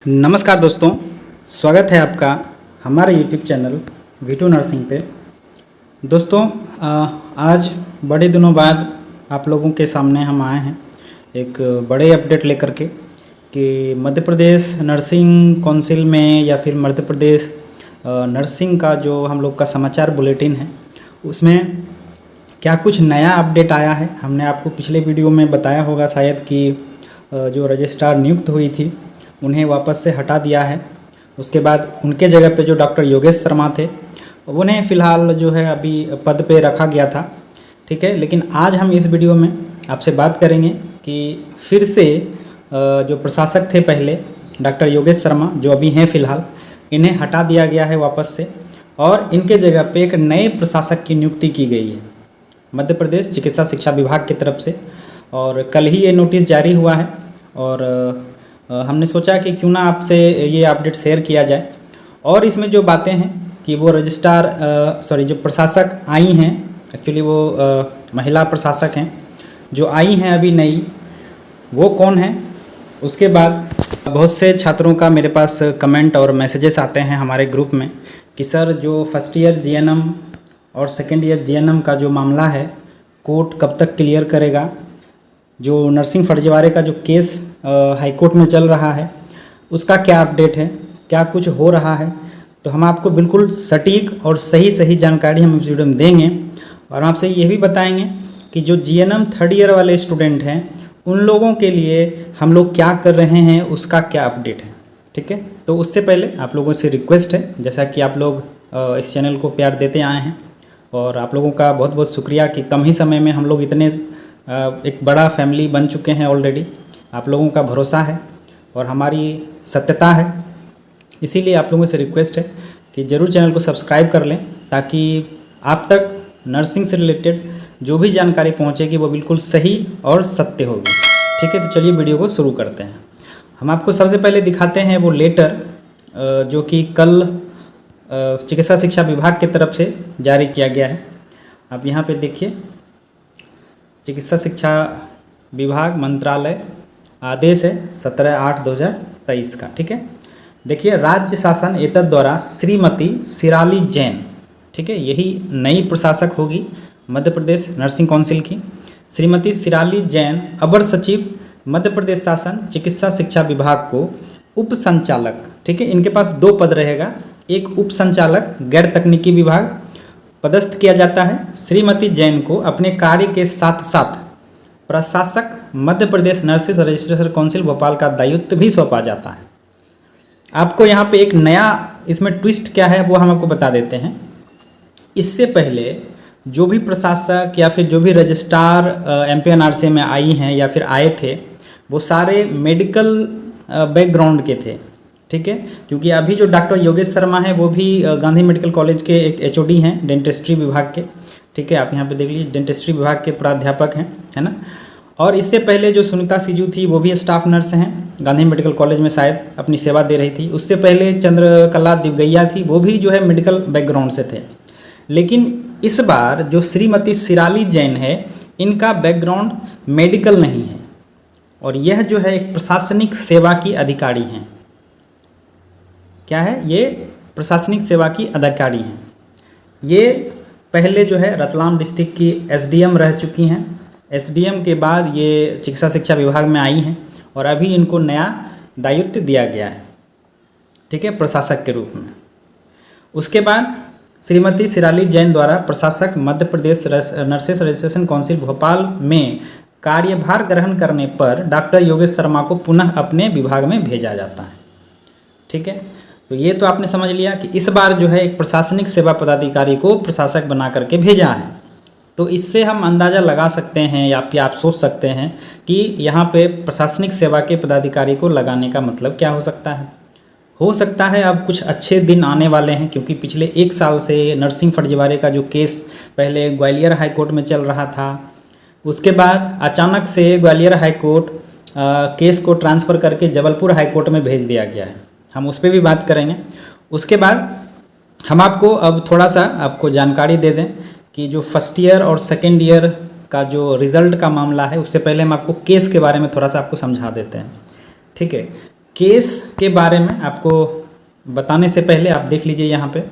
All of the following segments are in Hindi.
नमस्कार दोस्तों, स्वागत है आपका हमारे YouTube चैनल वीटू नर्सिंग पे। दोस्तों आज बड़े दिनों बाद आप लोगों के सामने हम आए हैं एक बड़े अपडेट लेकर के कि मध्य प्रदेश नर्सिंग काउंसिल में या फिर मध्य प्रदेश नर्सिंग का जो हम लोग का समाचार बुलेटिन है उसमें क्या कुछ नया अपडेट आया है। हमने आपको पिछले वीडियो में बताया होगा शायद कि जो रजिस्ट्रार नियुक्त हुई थी उन्हें वापस से हटा दिया है। उसके बाद उनके जगह पे जो डॉक्टर योगेश शर्मा थे उन्हें फ़िलहाल जो है अभी पद पे रखा गया था, ठीक है। लेकिन आज हम इस वीडियो में आपसे बात करेंगे कि फिर से जो प्रशासक थे पहले डॉक्टर योगेश शर्मा जो अभी हैं फ़िलहाल, इन्हें हटा दिया गया है वापस से और इनके जगह पे एक नए प्रशासक की नियुक्ति की गई है मध्य प्रदेश चिकित्सा शिक्षा विभाग की तरफ से। और कल ही ये नोटिस जारी हुआ है और हमने सोचा कि क्यों ना आपसे ये अपडेट शेयर किया जाए। और इसमें जो बातें हैं कि वो रजिस्ट्रार जो प्रशासक आई हैं, एक्चुअली वो महिला प्रशासक हैं जो आई हैं अभी नई, वो कौन है। उसके बाद बहुत से छात्रों का मेरे पास कमेंट और मैसेजेस आते हैं हमारे ग्रुप में कि सर जो फर्स्ट ईयर जीएनएम और सेकेंड ईयर जीएनएम का जो मामला है कोर्ट कब तक क्लियर करेगा, जो नर्सिंग फर्जीवाड़े का जो केस हाई कोर्ट में चल रहा है उसका क्या अपडेट है, क्या कुछ हो रहा है। तो हम आपको बिल्कुल सटीक और सही जानकारी हम इस वीडियो में देंगे। और हम आपसे ये भी बताएंगे कि जो जीएनएम थर्ड ईयर वाले स्टूडेंट हैं उन लोगों के लिए हम लोग क्या कर रहे हैं उसका क्या अपडेट है, ठीक है। तो उससे पहले आप लोगों से रिक्वेस्ट है, जैसा कि आप लोग इस चैनल को प्यार देते आए हैं और आप लोगों का बहुत बहुत शुक्रिया कि कम ही समय में हम लोग इतने एक बड़ा फैमिली बन चुके हैं ऑलरेडी। आप लोगों का भरोसा है और हमारी सत्यता है, इसीलिए आप लोगों से रिक्वेस्ट है कि ज़रूर चैनल को सब्सक्राइब कर लें ताकि आप तक नर्सिंग से रिलेटेड जो भी जानकारी पहुंचेगी वो बिल्कुल सही और सत्य होगी, ठीक है। तो चलिए वीडियो को शुरू करते हैं। हम आपको सबसे पहले दिखाते हैं वो लेटर जो कि कल चिकित्सा शिक्षा विभाग की तरफ से जारी किया गया है। आप यहाँ पे देखिए, चिकित्सा शिक्षा विभाग मंत्रालय आदेश है 17/8/2023 का, ठीक है। देखिए, राज्य शासन एतद द्वारा श्रीमती शिराली जैन, ठीक है, यही नई प्रशासक होगी मध्य प्रदेश नर्सिंग काउंसिल की। श्रीमती शिराली जैन अपर सचिव मध्य प्रदेश शासन चिकित्सा शिक्षा विभाग को उप संचालक, ठीक है, इनके पास 2 पद रहेगा, एक उप संचालक गैर तकनीकी विभाग पदस्थ किया जाता है। श्रीमती जैन को अपने कार्य के साथ साथ प्रशासक Madhya Pradesh nursing registration council Bhopal का दायित्व भी सौंपा जाता है। आपको यहाँ पे एक नया इसमें ट्विस्ट क्या है वो हम आपको बता देते हैं। इससे पहले जो भी प्रशासक या फिर जो भी रजिस्ट्रार एमपीएनआरसी में आई हैं या फिर आए थे वो सारे मेडिकल बैकग्राउंड के थे, ठीक है। क्योंकि अभी जो डॉक्टर योगेश शर्मा है वो भी गांधी मेडिकल कॉलेज के एक एचओडी हैं डेंटिस्ट्री विभाग के, ठीक है। आप यहाँ पे देख लीजिए डेंटिस्ट्री विभाग के प्राध्यापक हैं, है ना। और इससे पहले जो सुनीता सिजू थी वो भी स्टाफ नर्स हैं गांधी मेडिकल कॉलेज में, शायद अपनी सेवा दे रही थी। उससे पहले चंद्रकला दिवगैया थी, वो भी जो है मेडिकल बैकग्राउंड से थे। लेकिन इस बार जो श्रीमती शिराली जैन है इनका बैकग्राउंड मेडिकल नहीं है और यह जो है एक प्रशासनिक सेवा की अधिकारी हैं। क्या है ये? प्रशासनिक सेवा की अधिकारी हैं। ये पहले जो है रतलाम डिस्ट्रिक्ट की एसडीएम रह चुकी हैं। एसडीएम के बाद ये चिकित्सा शिक्षा विभाग में आई हैं और अभी इनको नया दायित्व दिया गया है, ठीक है, प्रशासक के रूप में। उसके बाद श्रीमती शिराली जैन द्वारा प्रशासक Madhya Pradesh nursing registration council Bhopal में कार्यभार ग्रहण करने पर डॉक्टर योगेश शर्मा को पुनः अपने विभाग में भेजा जाता है, ठीक है। तो ये तो आपने समझ लिया कि इस बार जो है एक प्रशासनिक सेवा पदाधिकारी को प्रशासक बना करके भेजा है। तो इससे हम अंदाज़ा लगा सकते हैं या फिर आप सोच सकते हैं कि यहाँ पे प्रशासनिक सेवा के पदाधिकारी को लगाने का मतलब क्या हो सकता है। हो सकता है अब कुछ अच्छे दिन आने वाले हैं, क्योंकि पिछले 1 साल से नर्सिंग फर्जीवाड़े का जो केस पहले ग्वालियर हाई कोर्ट में चल रहा था, उसके बाद अचानक से ग्वालियर हाई कोर्ट केस को ट्रांसफ़र करके जबलपुर हाई कोर्ट में भेज दिया गया है। हम उस पर भी बात करेंगे। उसके बाद हम आपको अब थोड़ा सा आपको जानकारी दे दें कि जो फर्स्ट ईयर और सेकेंड ईयर का जो रिज़ल्ट का मामला है, उससे पहले हम आपको केस के बारे में थोड़ा सा आपको समझा देते हैं। ठीक है, केस के बारे में आपको बताने से पहले आप देख लीजिए यहाँ पे,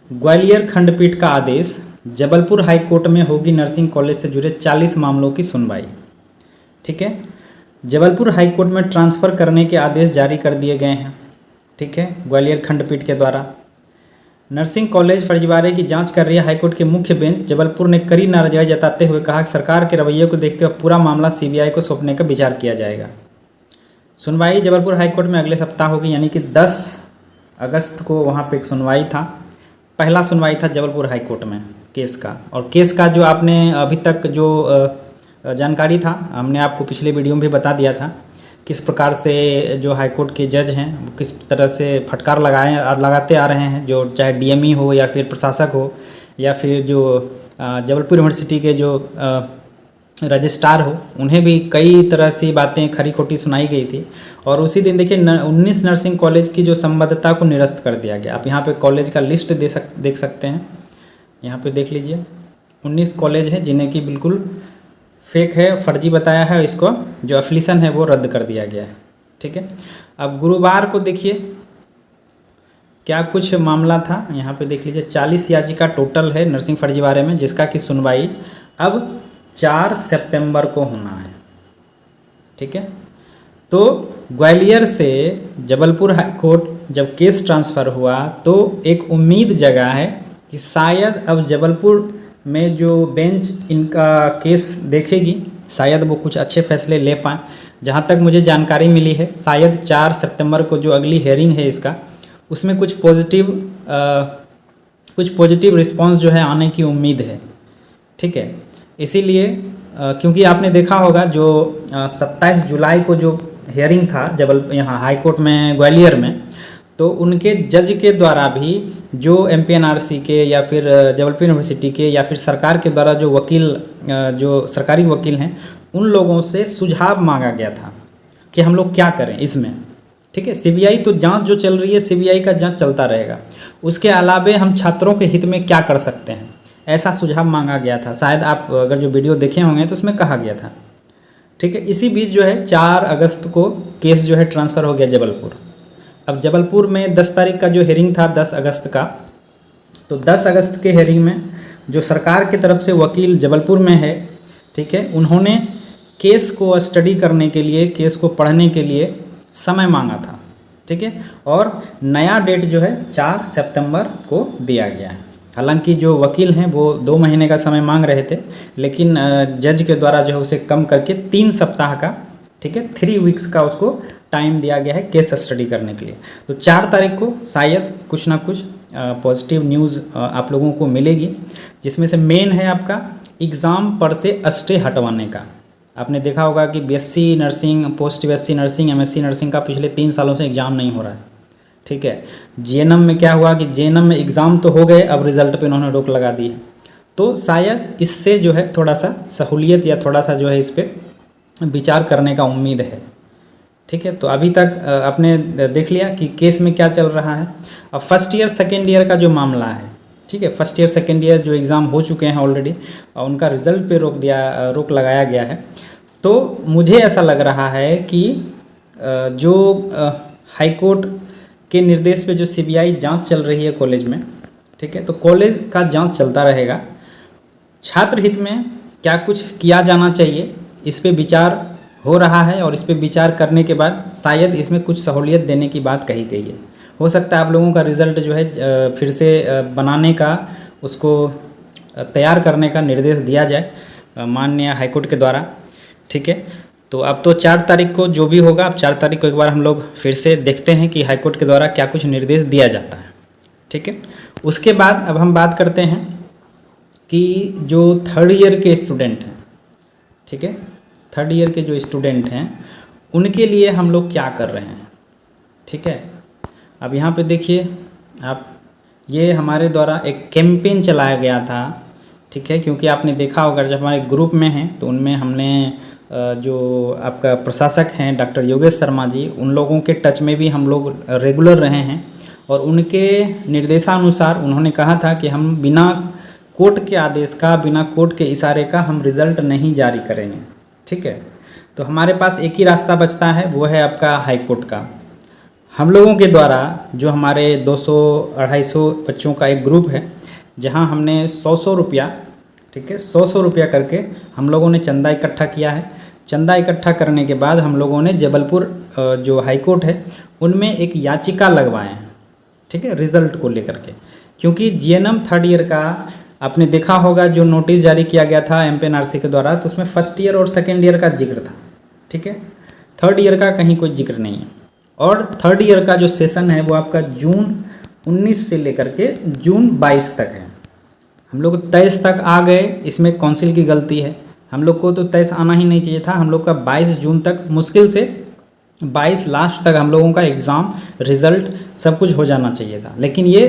ग्वालियर खंडपीठ का आदेश, जबलपुर हाई कोर्ट में होगी नर्सिंग कॉलेज से जुड़े 40 मामलों की सुनवाई। ठीक है, जबलपुर हाई कोर्ट में ट्रांसफ़र करने के आदेश जारी कर दिए गए हैं। ठीक है, ग्वालियर खंडपीठ के द्वारा नर्सिंग कॉलेज फर्जीवाड़े की जांच कर रही है हाईकोर्ट के मुख्य बेंच। जबलपुर ने कड़ी नाराजगी जताते हुए कहा कि सरकार के रवैये को देखते हुए पूरा मामला सीबीआई को सौंपने का विचार किया जाएगा। सुनवाई जबलपुर हाईकोर्ट में अगले सप्ताह होगी, यानी कि 10 अगस्त को वहाँ पे एक सुनवाई था। पहला सुनवाई था जबलपुर हाईकोर्ट में केस का। और केस का जो आपने अभी तक जो जानकारी था, हमने आपको पिछले वीडियो में भी बता दिया था किस प्रकार से जो हाईकोर्ट के जज हैं वो किस तरह से फटकार लगाते आ रहे हैं, जो चाहे डीएमई हो या फिर प्रशासक हो या फिर जो जबलपुर यूनिवर्सिटी के जो रजिस्ट्रार हो, उन्हें भी कई तरह से बातें खरी खोटी सुनाई गई थी। और उसी दिन देखिए 19 नर्सिंग कॉलेज की जो संबद्धता को निरस्त कर दिया गया। आप यहाँ पे कॉलेज का लिस्ट देख सकते हैं, यहाँ पे देख लीजिए 19 कॉलेज हैं जिन्हें कि बिल्कुल फेक है, फर्जी बताया है, इसको जो एफिलिएशन है वो रद्द कर दिया गया है। ठीक है, अब गुरुवार को देखिए क्या कुछ मामला था, यहाँ पे देख लीजिए 40 याचिका टोटल है नर्सिंग फर्जीवाड़े में, जिसका कि सुनवाई अब 4 सितंबर को होना है। ठीक है, तो ग्वालियर से जबलपुर हाई कोर्ट जब केस ट्रांसफ़र हुआ तो एक उम्मीद जगा है कि शायद अब जबलपुर में जो बेंच इनका केस देखेगी, शायद वो कुछ अच्छे फैसले ले पाएँ। जहाँ तक मुझे जानकारी मिली है, शायद 4 सितंबर को जो अगली हेयरिंग है इसका, उसमें कुछ पॉजिटिव रिस्पांस जो है आने की उम्मीद है। ठीक है, इसीलिए क्योंकि आपने देखा होगा जो 27 जुलाई को जो हेयरिंग था यहाँ हाई कोर्ट में ग्वालियर में, तो उनके जज के द्वारा भी जो एमपीएनआरसी के या फिर जबलपुर यूनिवर्सिटी के या फिर सरकार के द्वारा जो वकील जो सरकारी वकील हैं, उन लोगों से सुझाव मांगा गया था कि हम लोग क्या करें इसमें। ठीक है, सीबीआई तो जांच जो चल रही है, सीबीआई का जांच चलता रहेगा, उसके अलावे हम छात्रों के हित में क्या कर सकते हैं, ऐसा सुझाव मांगा गया था। शायद आप अगर जो वीडियो देखे होंगे तो उसमें कहा गया था। ठीक है, इसी बीच जो है 4 अगस्त को केस जो है ट्रांसफ़र हो गया जबलपुर। अब जबलपुर में 10 तारीख का जो हेयरिंग था 10 अगस्त का, तो 10 अगस्त के हेयरिंग में जो सरकार की तरफ से वकील जबलपुर में है, ठीक है, उन्होंने केस को स्टडी करने के लिए, केस को पढ़ने के लिए समय मांगा था। ठीक है, और नया डेट जो है 4 सितंबर को दिया गया है। हालांकि जो वकील हैं वो 2 महीने का समय मांग रहे थे, लेकिन जज के द्वारा जो है उसे कम करके 3 सप्ताह का, ठीक है, 3 वीक्स का उसको टाइम दिया गया है केस स्टडी करने के लिए। तो 4 तारीख को शायद कुछ ना कुछ पॉजिटिव न्यूज़ आप लोगों को मिलेगी, जिसमें से मेन है आपका एग्ज़ाम पर से स्टे हटवाने का। आपने देखा होगा कि BSc nursing, post BSc nursing, MSc nursing का पिछले 3 सालों से एग्ज़ाम नहीं हो रहा है। ठीक है, जीएनएम में क्या हुआ कि जीएनएम में एग्ज़ाम तो हो गए, अब रिज़ल्ट पे उन्होंने रोक लगा दी है। तो शायद इससे जो है थोड़ा सा सहूलियत या थोड़ा सा जो है इस पर विचार करने का उम्मीद है। ठीक है, तो अभी तक आपने देख लिया कि केस में क्या चल रहा है। अब फर्स्ट ईयर सेकेंड ईयर का जो मामला है, ठीक है, फर्स्ट ईयर सेकेंड ईयर जो एग्ज़ाम हो चुके हैं ऑलरेडी और उनका रिज़ल्ट पे रोक लगाया गया है। तो मुझे ऐसा लग रहा है कि जो हाई कोर्ट के निर्देश पे जो सीबीआई जांच चल रही है कॉलेज में, ठीक है, तो कॉलेज का जांच चलता रहेगा। छात्र हित में क्या कुछ किया जाना चाहिए, इस पे विचार हो रहा है और इस पे विचार करने के बाद शायद इसमें कुछ सहूलियत देने की बात कही गई है। हो सकता है आप लोगों का रिज़ल्ट जो है फिर से बनाने का, उसको तैयार करने का निर्देश दिया जाए माननीय हाईकोर्ट के द्वारा। ठीक है, तो अब तो 4 तारीख को जो भी होगा, अब 4 तारीख को एक बार हम लोग फिर से देखते हैं कि हाईकोर्ट के द्वारा क्या कुछ निर्देश दिया जाता है। ठीक है, उसके बाद अब हम बात करते हैं कि जो 3rd ईयर के स्टूडेंट हैं, ठीक है, 3rd ईयर के जो स्टूडेंट हैं उनके लिए हम लोग क्या कर रहे हैं। ठीक है, अब यहाँ पे देखिए आप, ये हमारे द्वारा एक कैंपेन चलाया गया था। ठीक है, क्योंकि आपने देखा होगा जब हमारे ग्रुप में हैं तो उनमें हमने जो आपका प्रशासक हैं डॉक्टर योगेश शर्मा जी, उन लोगों के टच में भी हम लोग रेगुलर रहे हैं और उनके निर्देशानुसार उन्होंने कहा था कि हम बिना कोर्ट के आदेश का, बिना कोर्ट के इशारे का हम रिज़ल्ट नहीं जारी करेंगे। ठीक है, तो हमारे पास एक ही रास्ता बचता है, वो है आपका हाई कोर्ट का। हम लोगों के द्वारा जो हमारे 200-250 बच्चों का एक ग्रुप है, जहां हमने 100 रुपया, ठीक है, 100 रुपया करके हम लोगों ने चंदा इकट्ठा किया है। चंदा इकट्ठा करने के बाद हम लोगों ने जबलपुर जो हाई कोर्ट है उनमें एक याचिका लगवाए हैं, ठीक है, रिज़ल्ट को लेकर के। क्योंकि जीएनएम थर्ड ईयर का आपने देखा होगा जो नोटिस जारी किया गया था एमपीएनआरसी के द्वारा, तो उसमें फर्स्ट ईयर और सेकेंड ईयर का जिक्र था। ठीक है, थर्ड ईयर का कहीं कोई जिक्र नहीं है। और थर्ड ईयर का जो सेशन है वो आपका जून 19 से लेकर के जून 22 तक है। हम लोग 23 तक आ गए, इसमें काउंसिल की गलती है। हम लोग को तो 23 आना ही नहीं चाहिए था। हम लोग का 22 जून तक, मुश्किल से 22 लास्ट तक हम लोगों का एग्ज़ाम, रिज़ल्ट सब कुछ हो जाना चाहिए था। लेकिन ये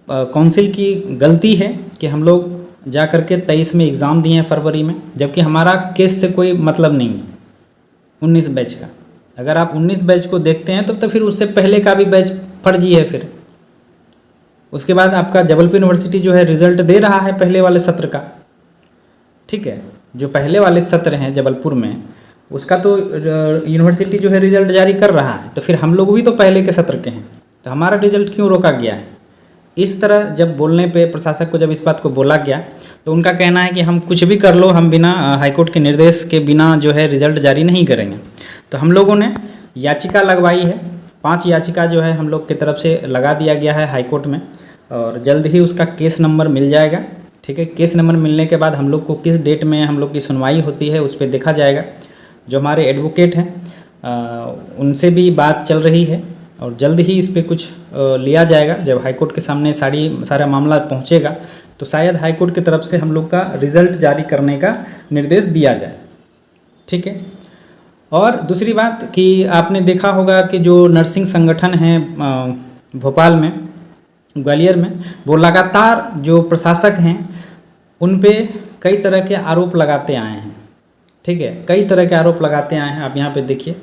काउंसिल की गलती है कि हम लोग जा कर के 23 में एग्ज़ाम दिए हैं फरवरी में, जबकि हमारा केस से कोई मतलब नहीं है 19 बैच का। अगर आप 19 बैच को देखते हैं तो फिर उससे पहले का भी बैच फर्जी है। फिर उसके बाद आपका जबलपुर यूनिवर्सिटी जो है रिज़ल्ट दे रहा है पहले वाले सत्र का। ठीक है, जो पहले वाले सत्र हैं जबलपुर में, उसका तो यूनिवर्सिटी जो है रिज़ल्ट जारी कर रहा है। तो फिर हम लोग भी तो पहले के सत्र के हैं, तो हमारा रिज़ल्ट क्यों रोका गया है? इस तरह जब बोलने पे प्रशासक को जब इस बात को बोला गया तो उनका कहना है कि हम कुछ भी कर लो, हम बिना हाईकोर्ट के निर्देश के बिना जो है रिज़ल्ट जारी नहीं करेंगे। तो हम लोगों ने याचिका लगवाई है, 5 याचिका जो है हम लोग की तरफ से लगा दिया गया है हाईकोर्ट में, और जल्द ही उसका केस नंबर मिल जाएगा। ठीक है, केस नंबर मिलने के बाद हम लोग को किस डेट में हम लोग की सुनवाई होती है उस पर देखा जाएगा। जो हमारे एडवोकेट हैं उनसे भी बात चल रही है और जल्द ही इस पर कुछ लिया जाएगा। जब हाईकोर्ट के सामने सारा मामला पहुंचेगा तो शायद हाईकोर्ट की तरफ से हम लोग का रिज़ल्ट जारी करने का निर्देश दिया जाए। ठीक है, और दूसरी बात कि आपने देखा होगा कि जो नर्सिंग संगठन हैं भोपाल में, ग्वालियर में, वो लगातार जो प्रशासक हैं उन पे कई तरह के आरोप लगाते आए हैं। ठीक है, कई तरह के आरोप लगाते आए हैं। आप यहाँ पे देखिए,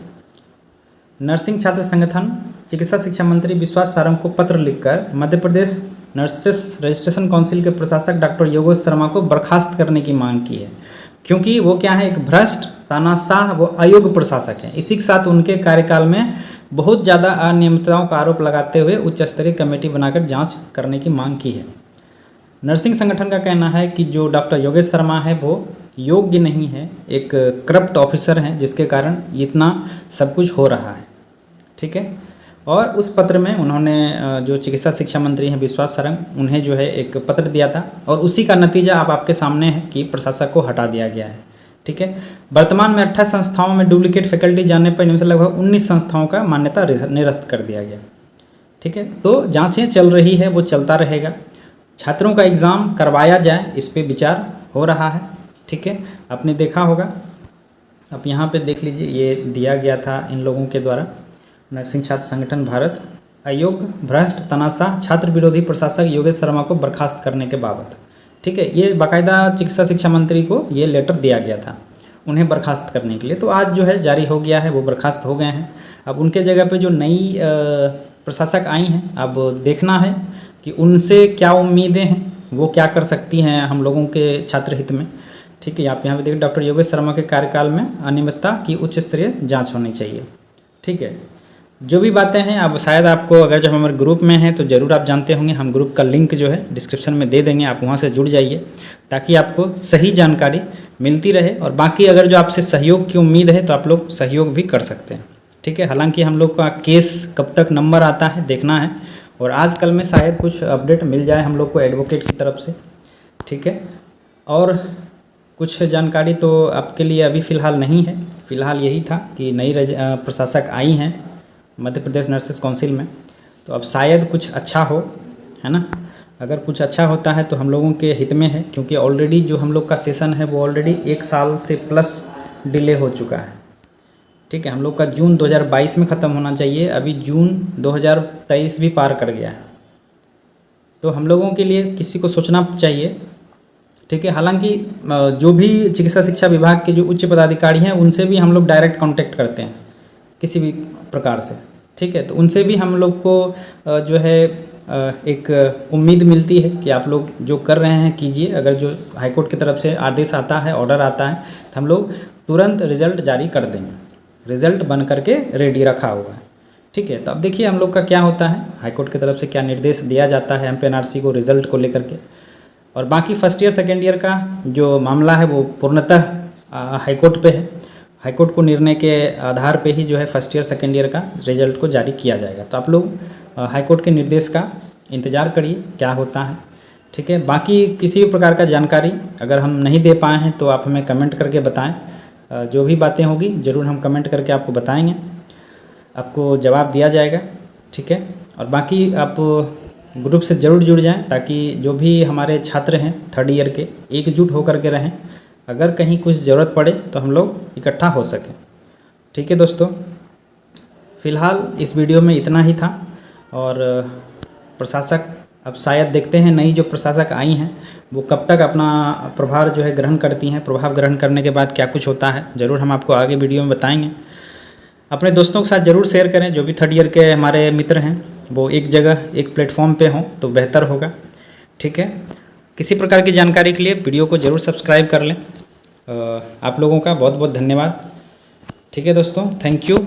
नर्सिंग छात्र संगठन चिकित्सा शिक्षा मंत्री विश्वास सारंग को पत्र लिखकर Madhya Pradesh nurses registration council के प्रशासक डॉक्टर योगेश शर्मा को बर्खास्त करने की मांग की है। क्योंकि वो क्या है, एक भ्रष्ट, तानाशाह, वो अयोग्य प्रशासक हैं। इसी के साथ उनके कार्यकाल में बहुत ज़्यादा अनियमितताओं का आरोप लगाते हुए उच्च स्तरीय कमेटी बनाकर जांच करने की मांग की है। नर्सिंग संगठन का कहना है कि जो डॉक्टर योगेश शर्मा है वो योग्य नहीं है, एक करप्ट ऑफिसर हैं, जिसके कारण इतना सब कुछ हो रहा है। ठीक है, और उस पत्र में उन्होंने जो चिकित्सा शिक्षा मंत्री हैं विश्वास सारंग, उन्हें जो है एक पत्र दिया था और उसी का नतीजा आपके सामने है कि प्रशासक को हटा दिया गया है। ठीक है, वर्तमान में 28 संस्थाओं में डुप्लीकेट फैकल्टी जानने पर इनमें से लगभग 19 संस्थाओं का मान्यता निरस्त कर दिया गया। ठीक है, तो जांचें चल रही है, वो चलता रहेगा। छात्रों का एग्ज़ाम करवाया जाए, इस पे विचार हो रहा है। ठीक है, आपने देखा होगा, आप यहाँ पे देख लीजिए, ये दिया गया था इन लोगों के द्वारा, नर्सिंग छात्र संगठन भारत अयोग्य, भ्रष्ट, तनाशाह, छात्र विरोधी प्रशासक योगेश शर्मा को बर्खास्त करने के बाबत। ठीक है, ये बाकायदा चिकित्सा शिक्षा मंत्री को ये लेटर दिया गया था उन्हें बर्खास्त करने के लिए। तो आज जो है जारी हो गया है, वो बर्खास्त हो गए हैं। अब उनके जगह पे जो नई प्रशासक आई हैं, अब देखना है कि उनसे क्या उम्मीदें हैं, वो क्या कर सकती हैं हम लोगों के छात्र हित में। ठीक है, आप यहाँ पे देखिए, डॉक्टर योगेश शर्मा के कार्यकाल में अनियमितता की उच्च स्तरीय जाँच होनी चाहिए। ठीक है, जो भी बातें हैं, अब शायद आपको, अगर जब हमारे ग्रुप में हैं तो ज़रूर आप जानते होंगे, हम ग्रुप का लिंक जो है डिस्क्रिप्शन में दे देंगे, आप वहाँ से जुड़ जाइए ताकि आपको सही जानकारी मिलती रहे। और बाकी अगर जो आपसे सहयोग की उम्मीद है तो आप लोग सहयोग भी कर सकते हैं। ठीक है, हालांकि हम लोग का केस कब तक नंबर आता है देखना है, और आजकल में शायद कुछ अपडेट मिल जाए हम लोग को एडवोकेट की तरफ से। ठीक है, और कुछ जानकारी तो आपके लिए अभी फ़िलहाल नहीं है। फ़िलहाल यही था कि नई प्रशासक आई हैं मध्य प्रदेश नर्सेस काउंसिल में, तो अब शायद कुछ अच्छा हो, है ना। अगर कुछ अच्छा होता है तो हम लोगों के हित में है, क्योंकि ऑलरेडी जो हम लोग का सेशन है वो ऑलरेडी 1 साल से प्लस डिले हो चुका है। ठीक है, हम लोग का जून 2022 में ख़त्म होना चाहिए, अभी जून 2023 भी पार कर गया है। तो हम लोगों के लिए किसी को सोचना चाहिए। ठीक है, हालांकि जो भी चिकित्सा शिक्षा विभाग के जो उच्च पदाधिकारी हैं उनसे भी हम लोग डायरेक्ट कांटेक्ट करते हैं किसी भी प्रकार से। ठीक है, तो उनसे भी हम लोग को जो है एक उम्मीद मिलती है कि आप लोग जो कर रहे हैं कीजिए। अगर जो हाईकोर्ट की तरफ से आदेश आता है, ऑर्डर आता है, तो हम लोग तुरंत रिज़ल्ट जारी कर देंगे। रिज़ल्ट बन करके रेडी रखा हुआ है, ठीक है। तो अब देखिए हम लोग का क्या होता है, हाईकोर्ट की तरफ से क्या निर्देश दिया जाता है एमपीएनआरसी को रिज़ल्ट को लेकर के। और बाकी फर्स्ट ईयर सेकेंड ईयर का जो मामला है वो पूर्णतः हाईकोर्ट पे है। हाईकोर्ट को निर्णय के आधार पे ही जो है फर्स्ट ईयर सेकेंड ईयर का रिजल्ट को जारी किया जाएगा। तो आप लोग हाईकोर्ट के निर्देश का इंतज़ार करिए क्या होता है, ठीक है। बाकी किसी भी प्रकार का जानकारी अगर हम नहीं दे पाए हैं तो आप हमें कमेंट करके बताएं। जो भी बातें होगी ज़रूर हम कमेंट करके आपको बताएंगे, आपको जवाब दिया जाएगा, ठीक है। और बाकी आप ग्रुप से ज़रूर जुड़ जाएं ताकि जो भी हमारे छात्र हैं थर्ड ईयर के एकजुट होकर के रहें। अगर कहीं कुछ ज़रूरत पड़े तो हम लोग इकट्ठा हो सकें, ठीक है दोस्तों। फ़िलहाल इस वीडियो में इतना ही था। और प्रशासक अब शायद देखते हैं नई जो प्रशासक आई हैं वो कब तक अपना प्रभार जो है ग्रहण करती हैं। प्रभाव ग्रहण करने के बाद क्या कुछ होता है ज़रूर हम आपको आगे वीडियो में बताएंगे। अपने दोस्तों के साथ ज़रूर शेयर करें, जो भी थर्ड ईयर के हमारे मित्र हैं वो एक जगह एक प्लेटफॉर्म पे हों तो बेहतर होगा, ठीक है। किसी प्रकार की जानकारी के लिए वीडियो को ज़रूर सब्सक्राइब कर लें। आप लोगों का बहुत बहुत धन्यवाद, ठीक है दोस्तों, थैंक यू।